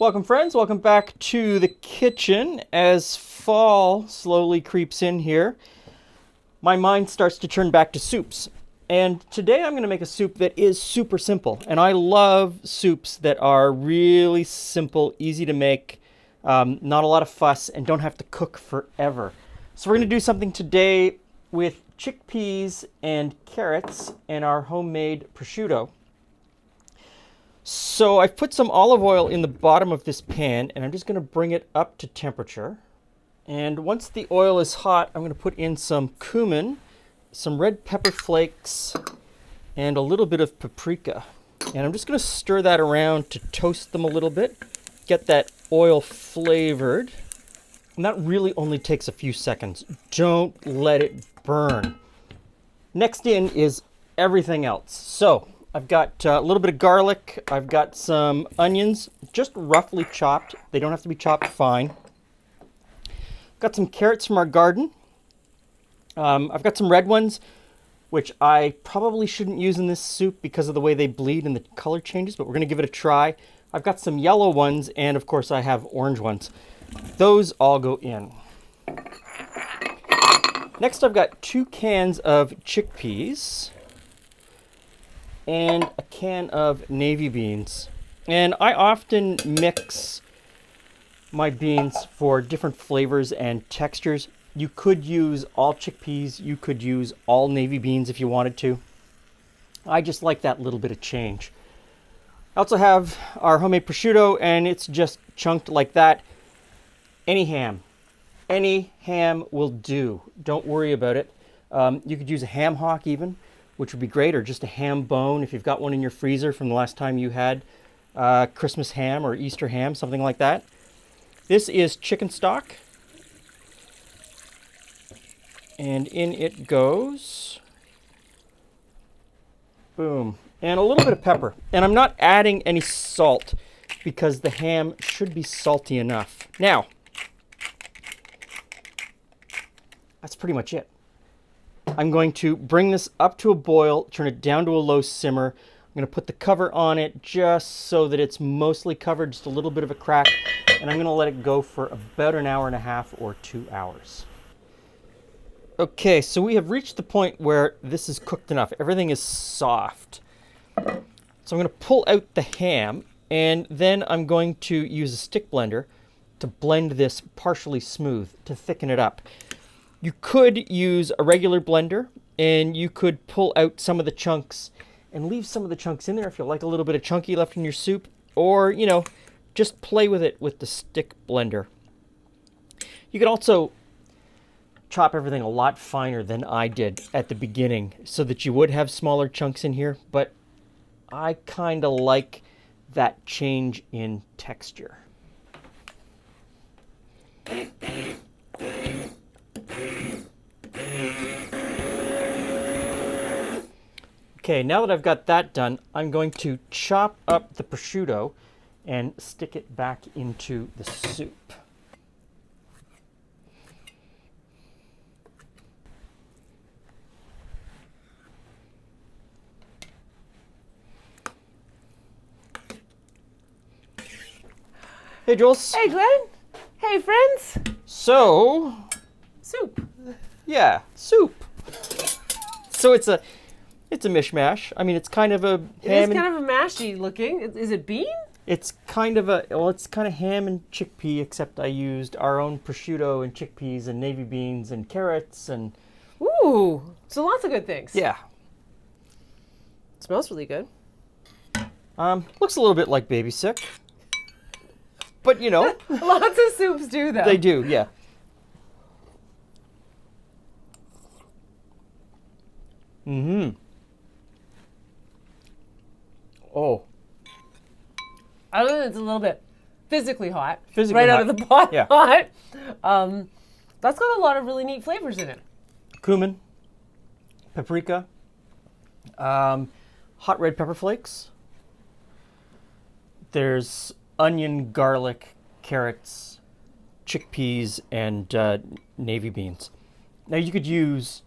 Welcome friends, welcome back to the kitchen. As fall slowly creeps in here, my mind starts to turn back to soups. And today I'm going to make a soup that is super simple. And I love soups that are really simple, easy to make, not a lot of fuss, and don't have to cook forever. So we're going to do something today with chickpeas and carrots and our homemade prosciutto. So I've put some olive oil in the bottom of this pan, and I'm just going to bring it up to temperature. And once the oil is hot, I'm going to put in some cumin, some red pepper flakes, and a little bit of paprika. And I'm just going to stir that around to toast them a little bit, get that oil flavored. And that really only takes a few seconds. Don't let it burn. Next in is everything else. So I've got a little bit of garlic. I've got some onions, just roughly chopped. They don't have to be chopped fine. Got some carrots from our garden. I've got some red ones, which I probably shouldn't use in this soup because of the way they bleed and the color changes, but we're going to give it a try. I've got some yellow ones, and of course I have orange ones. Those all go in. Next, I've got 2 cans of chickpeas and a can of navy beans. And I often mix my beans for different flavors and textures. You could use all chickpeas, you could use all navy beans if you wanted to. I just like that little bit of change. I also have our homemade prosciutto, and it's just chunked like that. Any ham will do. Don't worry about it. You could use a ham hock even, which would be great, or just a ham bone if you've got one in your freezer from the last time you had Christmas ham or Easter ham, something like that. This is chicken stock. And in it goes. Boom. And a little bit of pepper. And I'm not adding any salt because the ham should be salty enough. Now, that's pretty much it. I'm going to bring this up to a boil, turn it down to a low simmer. I'm going to put the cover on it just so that it's mostly covered, just a little bit of a crack. And I'm going to let it go for about an hour and a half or 2 hours. Okay, so we have reached the point where this is cooked enough. Everything is soft. So I'm going to pull out the ham, and then I'm going to use a stick blender to blend this partially smooth, to thicken it up. You could use a regular blender, and you could pull out some of the chunks and leave some of the chunks in there if you like a little bit of chunky left in your soup, or, you know, just play with it with the stick blender. You could also chop everything a lot finer than I did at the beginning so that you would have smaller chunks in here, but I kind of like that change in texture. Okay, now that I've got that done, I'm going to chop up the prosciutto and stick it back into the soup. Hey, Jules. Hey, Glenn. Hey, friends. So, Soup. yeah, soup. So it's a mishmash. I mean, it's kind of a It is kind of a mashy looking. Is it bean? It's kind of it's kind of ham and chickpea, except I used our own prosciutto and chickpeas and navy beans and carrots and Ooh, so lots of good things. yeah. It smells really good. Looks a little bit like baby sick, but you know, Lots of soups do though. they do, yeah. Mm-hmm. Oh, Other than it's a little bit physically hot. Physically right hot. out of the pot Yeah. hot. That's got a lot of really neat flavors in it. cumin, paprika, hot red pepper flakes. There's onion, garlic, carrots, chickpeas, and navy beans. Now you could use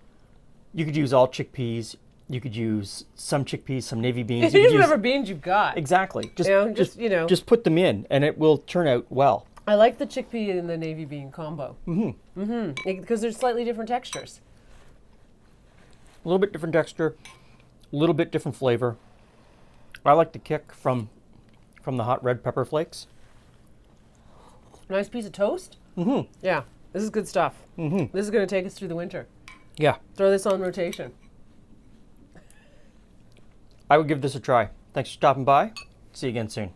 all chickpeas. You could use some chickpeas, some navy beans. Use You could whatever beans you've got. exactly. Just, You know, just put them in, and it will turn out well. I like the chickpea and the navy bean combo. Because there's slightly different textures. A little bit different texture, a little bit different flavor. I like the kick from the hot red pepper flakes. Nice piece of toast. Yeah, this is good stuff. This is going to take us through the winter. Yeah, Throw this on rotation. I would give this a try. Thanks for stopping by. See you again soon.